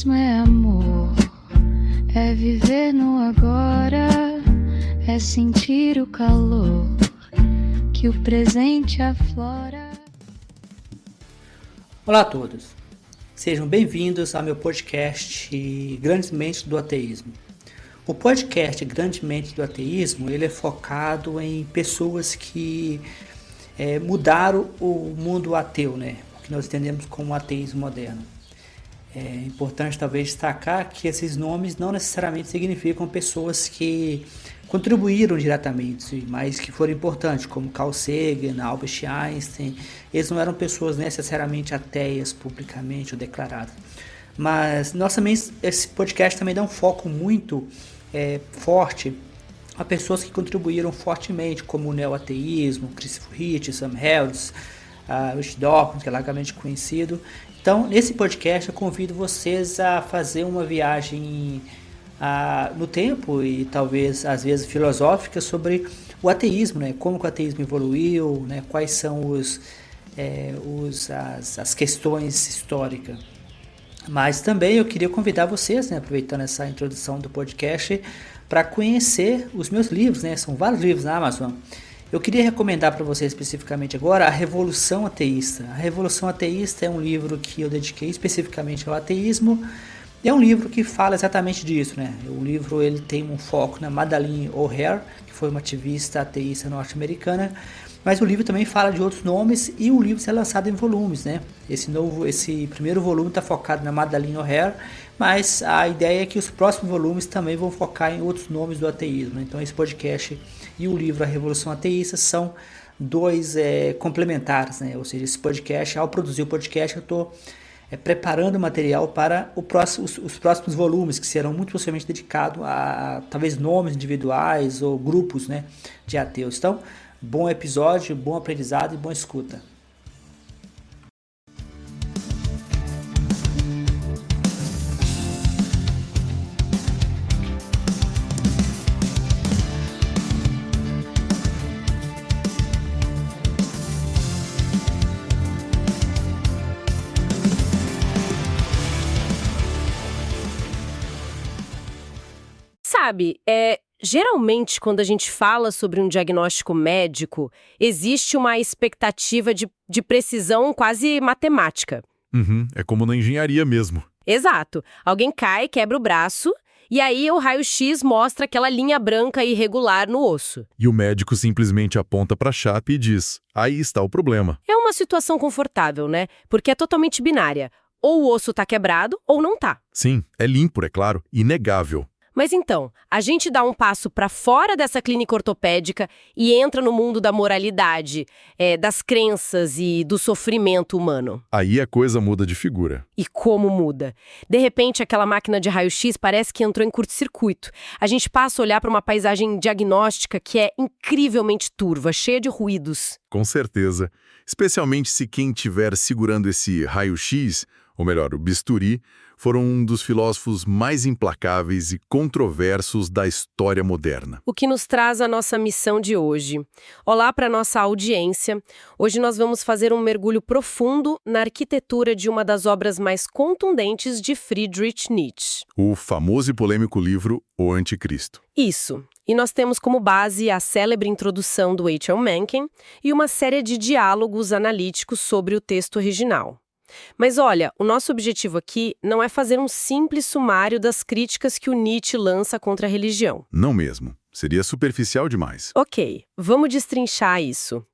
Ateísmo é amor, é viver no agora, é sentir o calor que o presente aflora. Olá a todos, sejam bem-vindos ao meu podcast Grandes Mentes do Ateísmo. O podcast Grandes Mentes do Ateísmo ele é focado em pessoas que mudaram o mundo ateu, né? O que nós entendemos como ateísmo moderno. É importante talvez destacar que esses nomes não necessariamente significam pessoas que contribuíram diretamente, mas que foram importantes, como Carl Sagan, Albert Einstein. Eles não eram pessoas necessariamente ateias publicamente ou declaradas. Mas esse podcast também dá um foco muito forte a pessoas que contribuíram fortemente, como o neoateísmo, Christopher Hitchens, Sam Harris, Richard Dawkins, que é largamente conhecido. Então, nesse podcast, eu convido vocês a fazer uma viagem no tempo e talvez, às vezes, filosófica sobre o ateísmo, né? Como que o ateísmo evoluiu, né? Quais são as questões históricas. Mas também eu queria convidar vocês, né, aproveitando essa introdução do podcast, para conhecer os meus livros, né? São vários livros na Amazon. Eu queria recomendar para vocês especificamente agora A Revolução Ateísta. A Revolução Ateísta é um livro que eu dediquei especificamente ao ateísmo. É um livro que fala exatamente disso, né? O livro ele tem um foco na Madalyn O'Hair, que foi uma ativista ateísta norte-americana, mas o livro também fala de outros nomes e o livro é lançado em volumes, né? Esse primeiro volume está focado na Madalyn O'Hair, mas a ideia é que os próximos volumes também vão focar em outros nomes do ateísmo. Então esse podcast e o livro A Revolução Ateísta são dois complementares, né? Ou seja, esse podcast, ao produzir o podcast, eu estou preparando o material para os próximos volumes, que serão muito possivelmente dedicados a talvez nomes individuais ou grupos, né, de ateus. Então, bom episódio, bom aprendizado e boa escuta. Sabe, geralmente quando a gente fala sobre um diagnóstico médico, existe uma expectativa de precisão quase matemática. É como na engenharia mesmo. Exato. Alguém cai, quebra o braço, e aí o raio-x mostra aquela linha branca irregular no osso. E o médico simplesmente aponta para a chapa e diz, aí está o problema. É uma situação confortável, né? Porque é totalmente binária. Ou o osso tá quebrado, ou não tá. Sim, é limpo, é claro, inegável. Mas então, a gente dá um passo para fora dessa clínica ortopédica e entra no mundo da moralidade, das crenças e do sofrimento humano. Aí a coisa muda de figura. E como muda? De repente, aquela máquina de raio-x parece que entrou em curto-circuito. A gente passa a olhar para uma paisagem diagnóstica que é incrivelmente turva, cheia de ruídos. Com certeza. Especialmente se quem estiver segurando esse raio-x, ou melhor, o bisturi, foram um dos filósofos mais implacáveis e controversos da história moderna. O que nos traz a nossa missão de hoje. Olá para nossa audiência. Hoje nós vamos fazer um mergulho profundo na arquitetura de uma das obras mais contundentes de Friedrich Nietzsche. O famoso e polêmico livro O Anticristo. Isso. E nós temos como base a célebre introdução do H.L. Mencken e uma série de diálogos analíticos sobre o texto original. Mas olha, o nosso objetivo aqui não é fazer um simples sumário das críticas que o Nietzsche lança contra a religião. Não mesmo. Seria superficial demais. Ok, vamos destrinchar isso.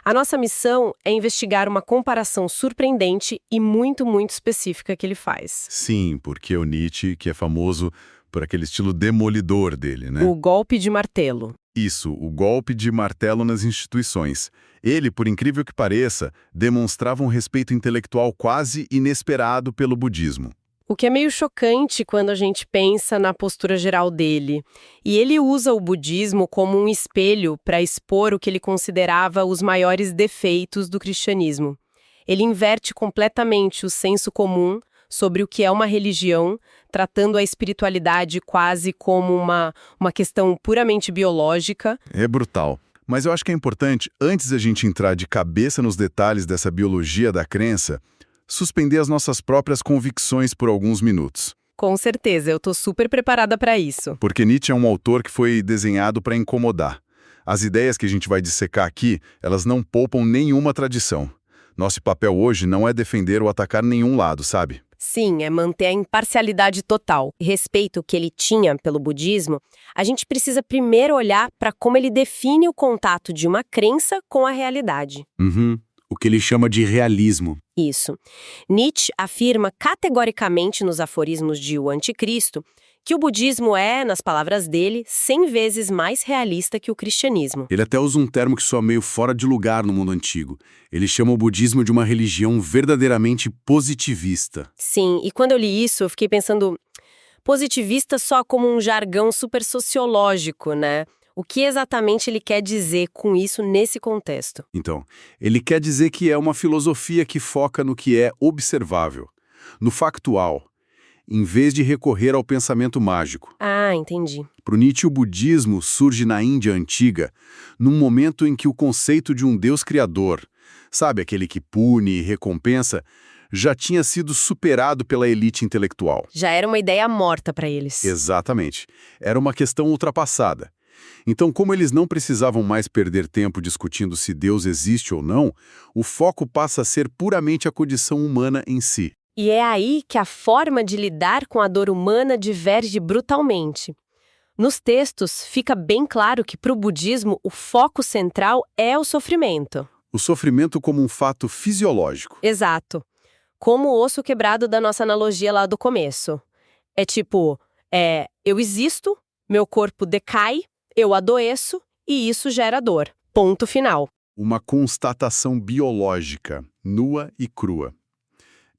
A nossa missão é investigar uma comparação surpreendente e muito específica que ele faz. Sim, porque o Nietzsche, que é famoso por aquele estilo demolidor dele, né? O golpe de martelo. Isso, o golpe de martelo nas instituições. Ele, por incrível que pareça, demonstrava um respeito intelectual quase inesperado pelo budismo. O que é meio chocante quando a gente pensa na postura geral dele. E ele usa o budismo como um espelho para expor o que ele considerava os maiores defeitos do cristianismo. Ele inverte completamente o senso comum sobre o que é uma religião, tratando a espiritualidade quase como uma questão puramente biológica. É brutal. Mas eu acho que é importante, antes da gente entrar de cabeça nos detalhes dessa biologia da crença, suspender as nossas próprias convicções por alguns minutos. Com certeza, eu tô super preparada para isso. Porque Nietzsche é um autor que foi desenhado para incomodar. As ideias que a gente vai dissecar aqui, elas não poupam nenhuma tradição. Nosso papel hoje não é defender ou atacar nenhum lado, sabe? Sim, é manter a imparcialidade total. Respeito que ele tinha pelo budismo, a gente precisa primeiro olhar para como ele define o contato de uma crença com a realidade. O que ele chama de realismo. Isso. Nietzsche afirma categoricamente nos aforismos de O Anticristo que o budismo é, nas palavras dele, 100 vezes mais realista que o cristianismo. Ele até usa um termo que soa meio fora de lugar no mundo antigo. Ele chama o budismo de uma religião verdadeiramente positivista. Sim, e quando eu li isso, eu fiquei pensando, positivista só como um jargão super sociológico, né? O que exatamente ele quer dizer com isso nesse contexto? Então, ele quer dizer que é uma filosofia que foca no que é observável, no factual, em vez de recorrer ao pensamento mágico. Ah, entendi. Para o Nietzsche, o budismo surge na Índia antiga, num momento em que o conceito de um Deus criador, sabe, aquele que pune e recompensa, já tinha sido superado pela elite intelectual. Já era uma ideia morta para eles. Exatamente. Era uma questão ultrapassada. Então, como eles não precisavam mais perder tempo discutindo se Deus existe ou não, o foco passa a ser puramente a condição humana em si. E é aí que a forma de lidar com a dor humana diverge brutalmente. Nos textos, fica bem claro que, para o budismo, o foco central é o sofrimento. O sofrimento como um fato fisiológico. Exato. Como o osso quebrado da nossa analogia lá do começo. É tipo, eu existo, meu corpo decai, eu adoeço e isso gera dor. Ponto final. Uma constatação biológica, nua e crua.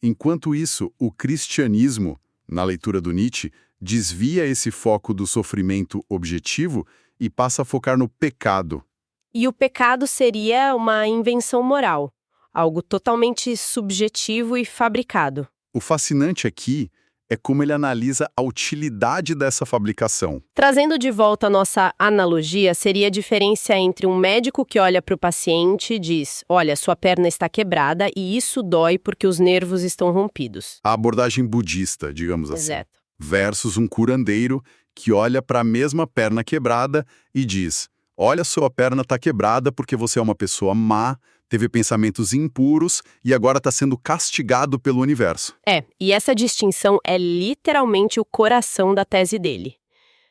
Enquanto isso, o cristianismo, na leitura do Nietzsche, desvia esse foco do sofrimento objetivo e passa a focar no pecado. E o pecado seria uma invenção moral, algo totalmente subjetivo e fabricado. O fascinante aqui é como ele analisa a utilidade dessa fabricação. Trazendo de volta a nossa analogia, seria a diferença entre um médico que olha para o paciente e diz, olha, sua perna está quebrada e isso dói porque os nervos estão rompidos. A abordagem budista, digamos assim. Exato. Versus um curandeiro que olha para a mesma perna quebrada e diz, olha, sua perna está quebrada porque você é uma pessoa má, teve pensamentos impuros e agora está sendo castigado pelo universo. E essa distinção é literalmente o coração da tese dele.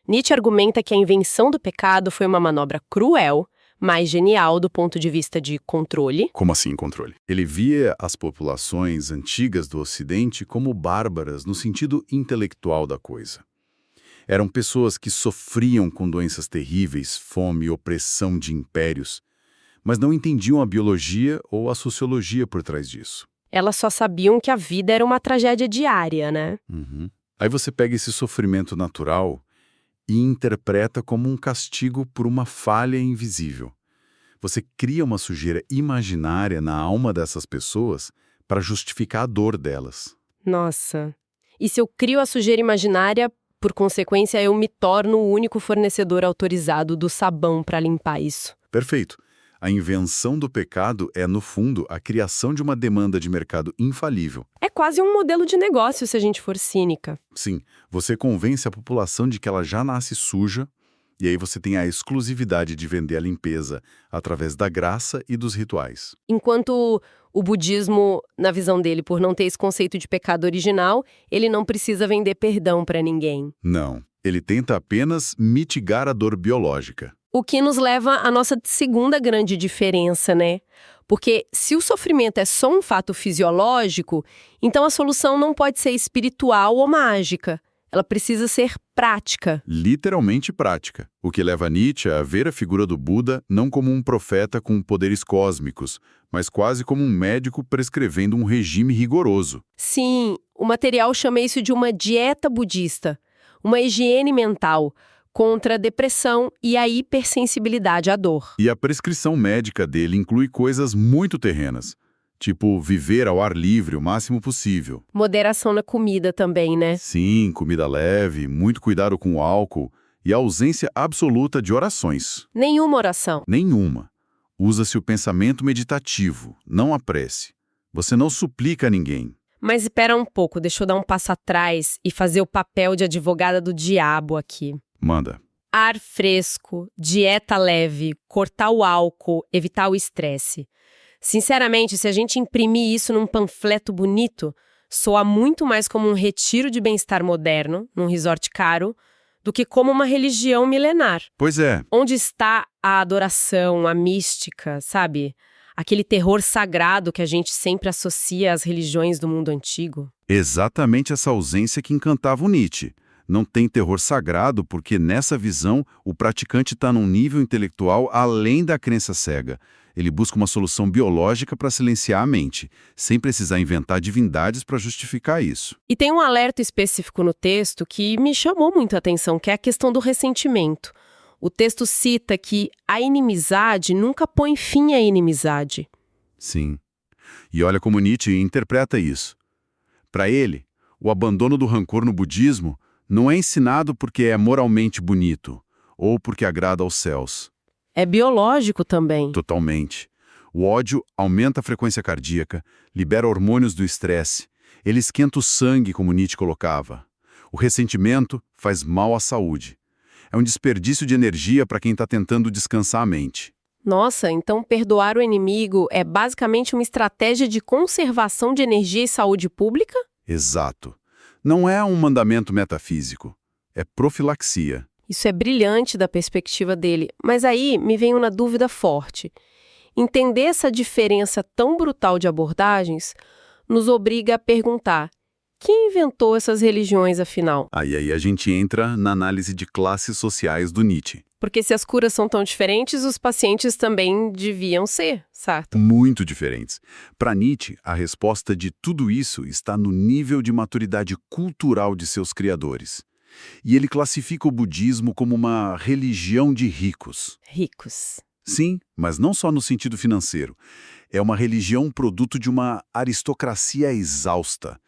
Nietzsche argumenta que a invenção do pecado foi uma manobra cruel, mas genial do ponto de vista de controle. Como assim controle? Ele via as populações antigas do Ocidente como bárbaras no sentido intelectual da coisa. Eram pessoas que sofriam com doenças terríveis, fome e opressão de impérios, mas não entendiam a biologia ou a sociologia por trás disso. Elas só sabiam que a vida era uma tragédia diária, né? Aí você pega esse sofrimento natural e interpreta como um castigo por uma falha invisível. Você cria uma sujeira imaginária na alma dessas pessoas para justificar a dor delas. Nossa. E se eu crio a sujeira imaginária, por consequência, eu me torno o único fornecedor autorizado do sabão para limpar isso. Perfeito. A invenção do pecado é, no fundo, a criação de uma demanda de mercado infalível. É quase um modelo de negócio, se a gente for cínica. Sim, você convence a população de que ela já nasce suja, e aí você tem a exclusividade de vender a limpeza através da graça e dos rituais. Enquanto o budismo, na visão dele, por não ter esse conceito de pecado original, ele não precisa vender perdão para ninguém. Não, ele tenta apenas mitigar a dor biológica. O que nos leva à nossa segunda grande diferença, né? Porque se o sofrimento é só um fato fisiológico, então a solução não pode ser espiritual ou mágica. Ela precisa ser prática. Literalmente prática. O que leva Nietzsche a ver a figura do Buda não como um profeta com poderes cósmicos, mas quase como um médico prescrevendo um regime rigoroso. Sim, o material chama isso de uma dieta budista, uma higiene mental, contra a depressão e a hipersensibilidade à dor. E a prescrição médica dele inclui coisas muito terrenas, tipo viver ao ar livre o máximo possível. Moderação na comida também, né? Sim, comida leve, muito cuidado com o álcool e a ausência absoluta de orações. Nenhuma oração. Nenhuma. Usa-se o pensamento meditativo, não a prece. Você não suplica a ninguém. Mas espera um pouco, deixa eu dar um passo atrás e fazer o papel de advogada do diabo aqui. Manda. Ar fresco, dieta leve, cortar o álcool, evitar o estresse. Sinceramente, se a gente imprimir isso num panfleto bonito, soa muito mais como um retiro de bem-estar moderno, num resort caro, do que como uma religião milenar. Pois é. Onde está a adoração, a mística, sabe? Aquele terror sagrado que a gente sempre associa às religiões do mundo antigo. Exatamente essa ausência que encantava o Nietzsche. Não tem terror sagrado porque, nessa visão, o praticante está num nível intelectual além da crença cega. Ele busca uma solução biológica para silenciar a mente, sem precisar inventar divindades para justificar isso. E tem um alerta específico no texto que me chamou muito a atenção, que é a questão do ressentimento. O texto cita que a inimizade nunca põe fim à inimizade. Sim. E olha como Nietzsche interpreta isso. Para ele, o abandono do rancor no budismo não é ensinado porque é moralmente bonito ou porque agrada aos céus. É biológico também. Totalmente. O ódio aumenta a frequência cardíaca, libera hormônios do estresse, ele esquenta o sangue, como Nietzsche colocava. O ressentimento faz mal à saúde. É um desperdício de energia para quem está tentando descansar a mente. Nossa, então perdoar o inimigo é basicamente uma estratégia de conservação de energia e saúde pública? Exato. Não é um mandamento metafísico. É profilaxia. Isso é brilhante da perspectiva dele, mas aí me vem uma dúvida forte. Entender essa diferença tão brutal de abordagens nos obriga a perguntar: quem inventou essas religiões, afinal? Aí a gente entra na análise de classes sociais do Nietzsche. Porque se as curas são tão diferentes, os pacientes também deviam ser, certo? Muito diferentes. Para Nietzsche, a resposta de tudo isso está no nível de maturidade cultural de seus criadores. E ele classifica o budismo como uma religião de ricos. Ricos. Sim, mas não só no sentido financeiro. É uma religião produto de uma aristocracia exausta.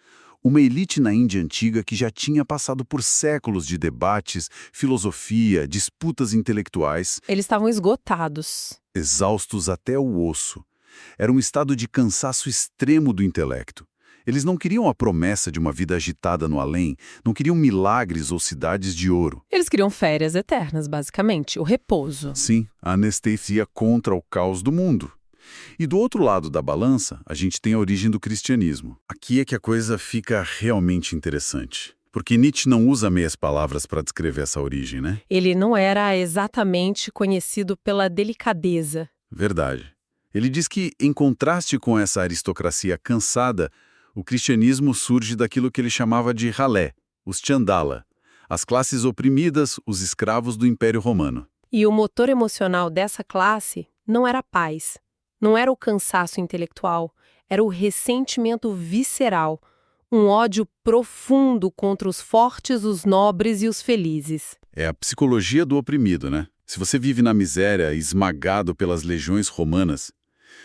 Uma elite na Índia antiga que já tinha passado por séculos de debates, filosofia, disputas intelectuais. Eles estavam esgotados. Exaustos até o osso. Era um estado de cansaço extremo do intelecto. Eles não queriam a promessa de uma vida agitada no além, não queriam milagres ou cidades de ouro. Eles queriam férias eternas, basicamente, o repouso. Sim, a anestesia contra o caos do mundo. E do outro lado da balança, a gente tem a origem do cristianismo. Aqui é que a coisa fica realmente interessante. Porque Nietzsche não usa meias palavras para descrever essa origem, né? Ele não era exatamente conhecido pela delicadeza. Verdade. Ele diz que, em contraste com essa aristocracia cansada, o cristianismo surge daquilo que ele chamava de ralé, os Chandala, as classes oprimidas, os escravos do Império Romano. E o motor emocional dessa classe não era a paz, não era o cansaço intelectual, era o ressentimento visceral, um ódio profundo contra os fortes, os nobres e os felizes. É a psicologia do oprimido, né? Se você vive na miséria, esmagado pelas legiões romanas,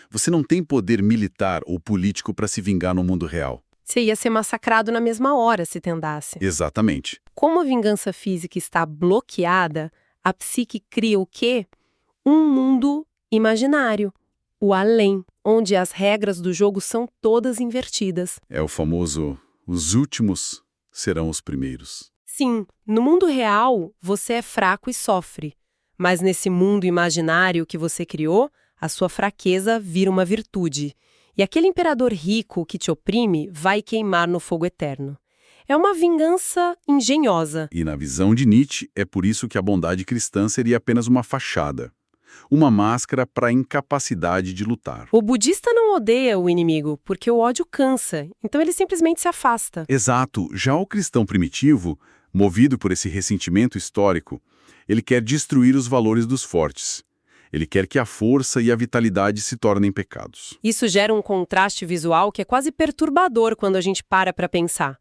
você não tem poder militar ou político para se vingar no mundo real. Você ia ser massacrado na mesma hora se tentasse. Exatamente. Como a vingança física está bloqueada, a psique cria o quê? Um mundo imaginário, o além, onde as regras do jogo são todas invertidas. É o famoso, os últimos serão os primeiros. Sim, no mundo real, você é fraco e sofre. Mas nesse mundo imaginário que você criou, a sua fraqueza vira uma virtude. E aquele imperador rico que te oprime vai queimar no fogo eterno. É uma vingança engenhosa. E na visão de Nietzsche, é por isso que a bondade cristã seria apenas uma fachada. Uma máscara para a incapacidade de lutar. O budista não odeia o inimigo, porque o ódio cansa. Então ele simplesmente se afasta. Exato. Já o cristão primitivo, movido por esse ressentimento histórico, ele quer destruir os valores dos fortes. Ele quer que a força e a vitalidade se tornem pecados. Isso gera um contraste visual que é quase perturbador quando a gente para pensar.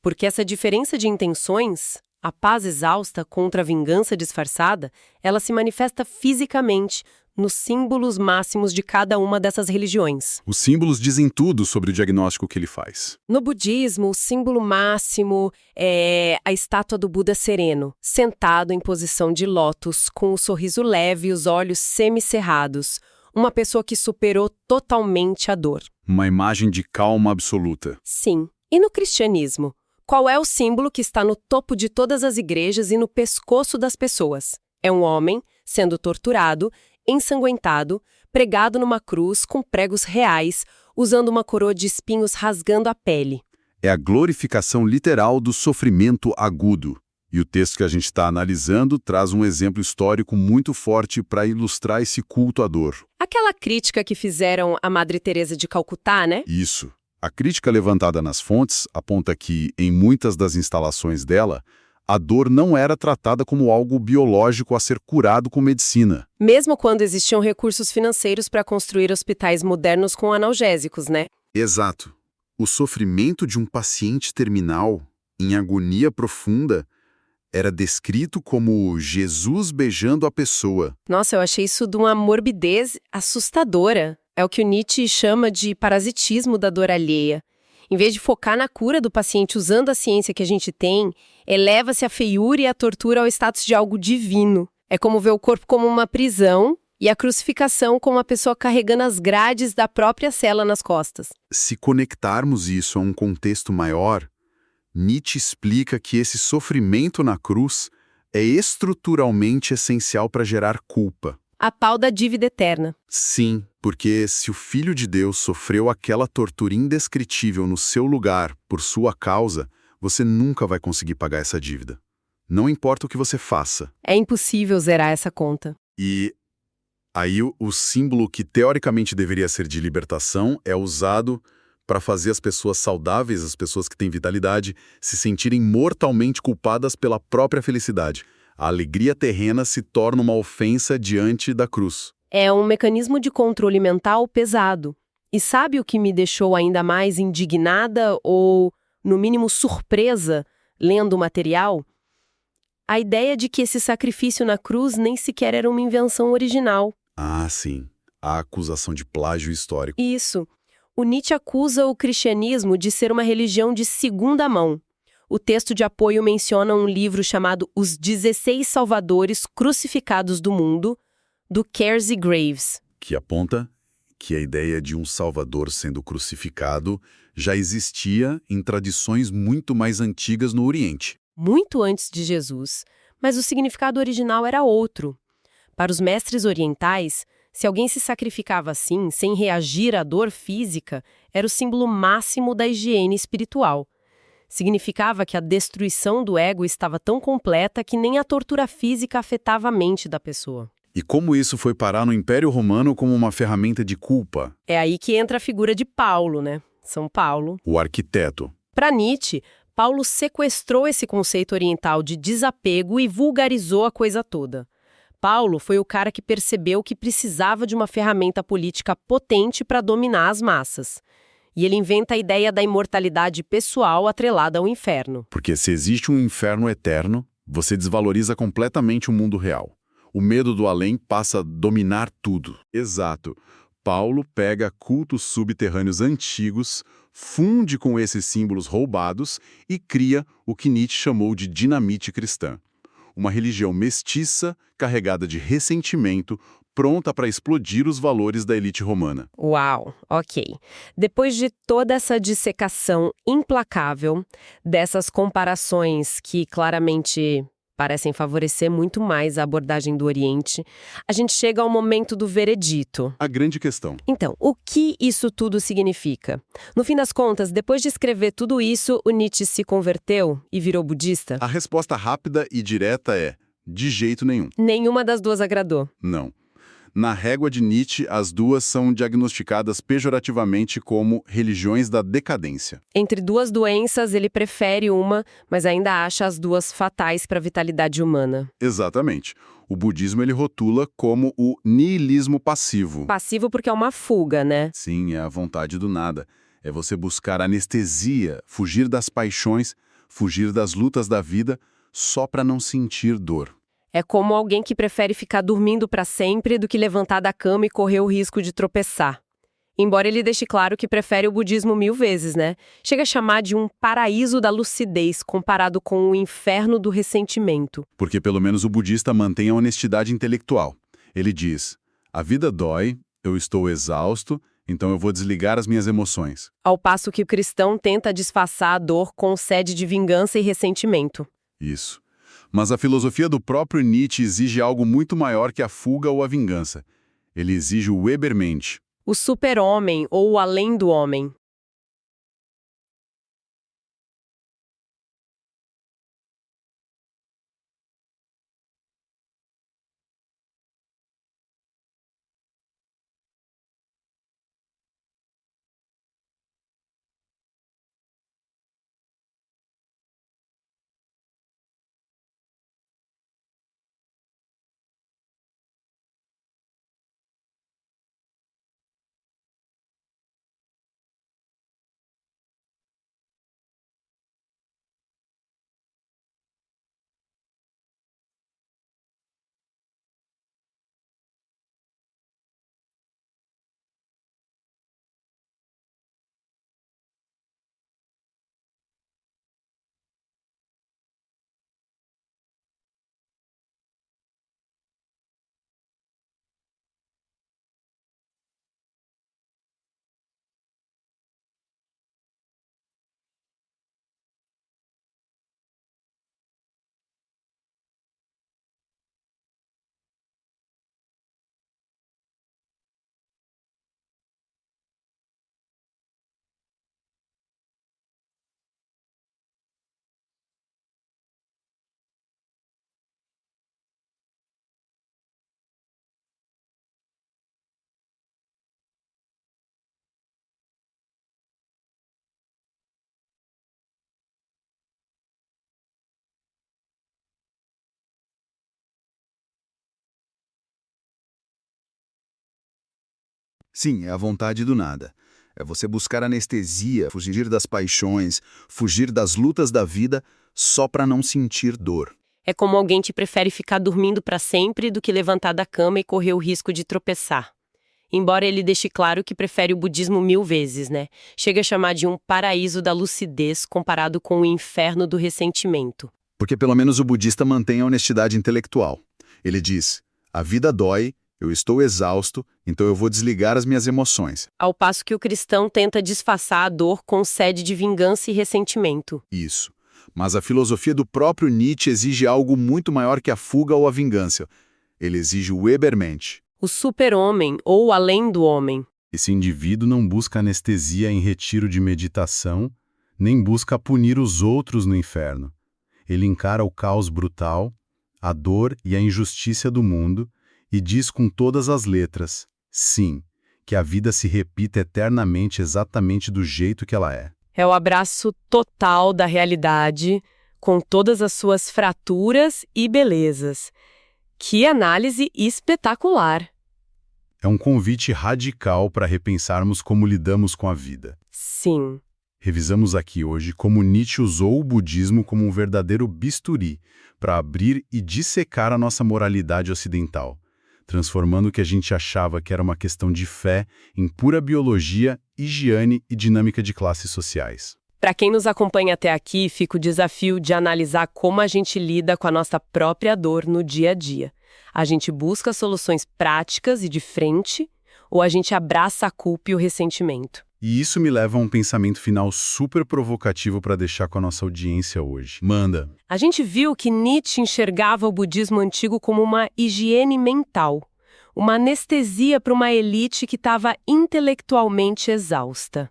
Porque essa diferença de intenções, a paz exausta contra a vingança disfarçada, ela se manifesta fisicamente nos símbolos máximos de cada uma dessas religiões. Os símbolos dizem tudo sobre o diagnóstico que ele faz. No budismo, o símbolo máximo é a estátua do Buda sereno, sentado em posição de lótus, com o sorriso leve e os olhos semicerrados. Uma pessoa que superou totalmente a dor. Uma imagem de calma absoluta. Sim. E no cristianismo? Qual é o símbolo que está no topo de todas as igrejas e no pescoço das pessoas? É um homem sendo torturado, ensanguentado, pregado numa cruz com pregos reais, usando uma coroa de espinhos rasgando a pele. É a glorificação literal do sofrimento agudo. E o texto que a gente está analisando traz um exemplo histórico muito forte para ilustrar esse culto à dor. Aquela crítica que fizeram a Madre Teresa de Calcutá, né? Isso. A crítica levantada nas fontes aponta que, em muitas das instalações dela, a dor não era tratada como algo biológico a ser curado com medicina. Mesmo quando existiam recursos financeiros para construir hospitais modernos com analgésicos, né? Exato. O sofrimento de um paciente terminal, em agonia profunda, era descrito como Jesus beijando a pessoa. Nossa, eu achei isso de uma morbidez assustadora. É o que o Nietzsche chama de parasitismo da dor alheia. Em vez de focar na cura do paciente usando a ciência que a gente tem, eleva-se a feiura e a tortura ao status de algo divino. É como ver o corpo como uma prisão e a crucificação como uma pessoa carregando as grades da própria cela nas costas. Se conectarmos isso a um contexto maior, Nietzsche explica que esse sofrimento na cruz é estruturalmente essencial para gerar culpa. A pau da dívida eterna. Sim, porque se o Filho de Deus sofreu aquela tortura indescritível no seu lugar, por sua causa, você nunca vai conseguir pagar essa dívida. Não importa o que você faça. É impossível zerar essa conta. E aí o símbolo que teoricamente deveria ser de libertação é usado para fazer as pessoas saudáveis, as pessoas que têm vitalidade, se sentirem mortalmente culpadas pela própria felicidade. A alegria terrena se torna uma ofensa diante da cruz. É um mecanismo de controle mental pesado. E sabe o que me deixou ainda mais indignada ou, no mínimo, surpresa lendo o material? A ideia de que esse sacrifício na cruz nem sequer era uma invenção original. Ah, sim. A acusação de plágio histórico. Isso. O Nietzsche acusa o cristianismo de ser uma religião de segunda mão. O texto de apoio menciona um livro chamado Os 16 Salvadores Crucificados do Mundo, do Kiersey Graves. Que aponta que a ideia de um salvador sendo crucificado já existia em tradições muito mais antigas no Oriente. Muito antes de Jesus, mas o significado original era outro. Para os mestres orientais, se alguém se sacrificava assim, sem reagir à dor física, era o símbolo máximo da higiene espiritual. Significava que a destruição do ego estava tão completa que nem a tortura física afetava a mente da pessoa. E como isso foi parar no Império Romano como uma ferramenta de culpa? É aí que entra a figura de Paulo, né? São Paulo. O arquiteto. Para Nietzsche, Paulo sequestrou esse conceito oriental de desapego e vulgarizou a coisa toda. Paulo foi o cara que percebeu que precisava de uma ferramenta política potente para dominar as massas. E ele inventa a ideia da imortalidade pessoal atrelada ao inferno. Porque se existe um inferno eterno, você desvaloriza completamente o mundo real. O medo do além passa a dominar tudo. Exato. Paulo pega cultos subterrâneos antigos, funde com esses símbolos roubados e cria o que Nietzsche chamou de dinamite cristã. Uma religião mestiça, carregada de ressentimento, pronta para explodir os valores da elite romana. Uau, ok. Depois de toda essa dissecação implacável, dessas comparações que claramente parecem favorecer muito mais a abordagem do Oriente, a gente chega ao momento do veredito. A grande questão. Então, o que isso tudo significa? No fim das contas, depois de escrever tudo isso, o Nietzsche se converteu e virou budista? A resposta rápida e direta é: de jeito nenhum. Nenhuma das duas agradou. Não. Na régua de Nietzsche, as duas são diagnosticadas pejorativamente como religiões da decadência. Entre duas doenças, ele prefere uma, mas ainda acha as duas fatais para a vitalidade humana. Exatamente. O budismo ele rotula como o niilismo passivo. Passivo porque é uma fuga, né? Sim, é a vontade do nada. É você buscar anestesia, fugir das paixões, fugir das lutas da vida, só para não sentir dor. É como alguém que prefere ficar dormindo para sempre do que levantar da cama e correr o risco de tropeçar. Embora ele deixe claro que prefere o budismo 1000 vezes, né? Chega a chamar de um paraíso da lucidez comparado com o inferno do ressentimento. Porque pelo menos o budista mantém a honestidade intelectual. Ele diz: a vida dói, eu estou exausto, então eu vou desligar as minhas emoções. Ao passo que o cristão tenta disfarçar a dor com sede de vingança e ressentimento. Isso. Mas a filosofia do próprio Nietzsche exige algo muito maior que a fuga ou a vingança. Ele exige o Übermensch. O super-homem ou o além do homem. Sim, é a vontade do nada. É você buscar anestesia, fugir das paixões, fugir das lutas da vida só para não sentir dor. É como alguém que prefere ficar dormindo para sempre do que levantar da cama e correr o risco de tropeçar. Embora ele deixe claro que prefere o budismo 1000 vezes, né? Chega a chamar de um paraíso da lucidez comparado com o inferno do ressentimento. Porque pelo menos o budista mantém a honestidade intelectual. Ele diz, a vida dói, eu estou exausto, então eu vou desligar as minhas emoções. Ao passo que o cristão tenta disfarçar a dor com sede de vingança e ressentimento. Isso. Mas a filosofia do próprio Nietzsche exige algo muito maior que a fuga ou a vingança. Ele exige o Übermensch. O super-homem ou o além do homem. Esse indivíduo não busca anestesia em retiro de meditação, nem busca punir os outros no inferno. Ele encara o caos brutal, a dor e a injustiça do mundo e diz com todas as letras, sim, que a vida se repita eternamente exatamente do jeito que ela é. É o abraço total da realidade, com todas as suas fraturas e belezas. Que análise espetacular! É um convite radical para repensarmos como lidamos com a vida. Sim. Revisamos aqui hoje como Nietzsche usou o budismo como um verdadeiro bisturi para abrir e dissecar a nossa moralidade ocidental, transformando o que a gente achava que era uma questão de fé em pura biologia, higiene e dinâmica de classes sociais. Para quem nos acompanha até aqui, fica o desafio de analisar como a gente lida com a nossa própria dor no dia a dia. A gente busca soluções práticas e de frente, ou a gente abraça a culpa e o ressentimento? E isso me leva a um pensamento final super provocativo para deixar com a nossa audiência hoje. Manda! A gente viu que Nietzsche enxergava o budismo antigo como uma higiene mental, uma anestesia para uma elite que estava intelectualmente exausta.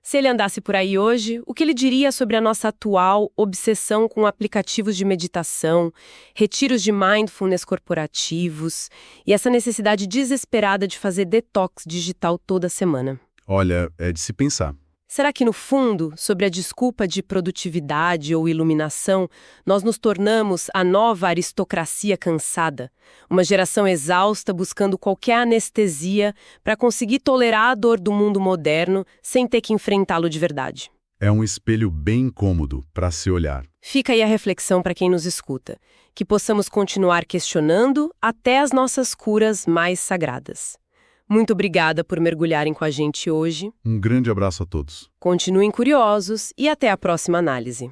Se ele andasse por aí hoje, o que ele diria sobre a nossa atual obsessão com aplicativos de meditação, retiros de mindfulness corporativos e essa necessidade desesperada de fazer detox digital toda semana? Olha, é de se pensar. Será que, no fundo, sobre a desculpa de produtividade ou iluminação, nós nos tornamos a nova aristocracia cansada? Uma geração exausta buscando qualquer anestesia para conseguir tolerar a dor do mundo moderno sem ter que enfrentá-lo de verdade? É um espelho bem incômodo para se olhar. Fica aí a reflexão para quem nos escuta. Que possamos continuar questionando até as nossas curas mais sagradas. Muito obrigada por mergulharem com a gente hoje. Um grande abraço a todos. Continuem curiosos e até a próxima análise.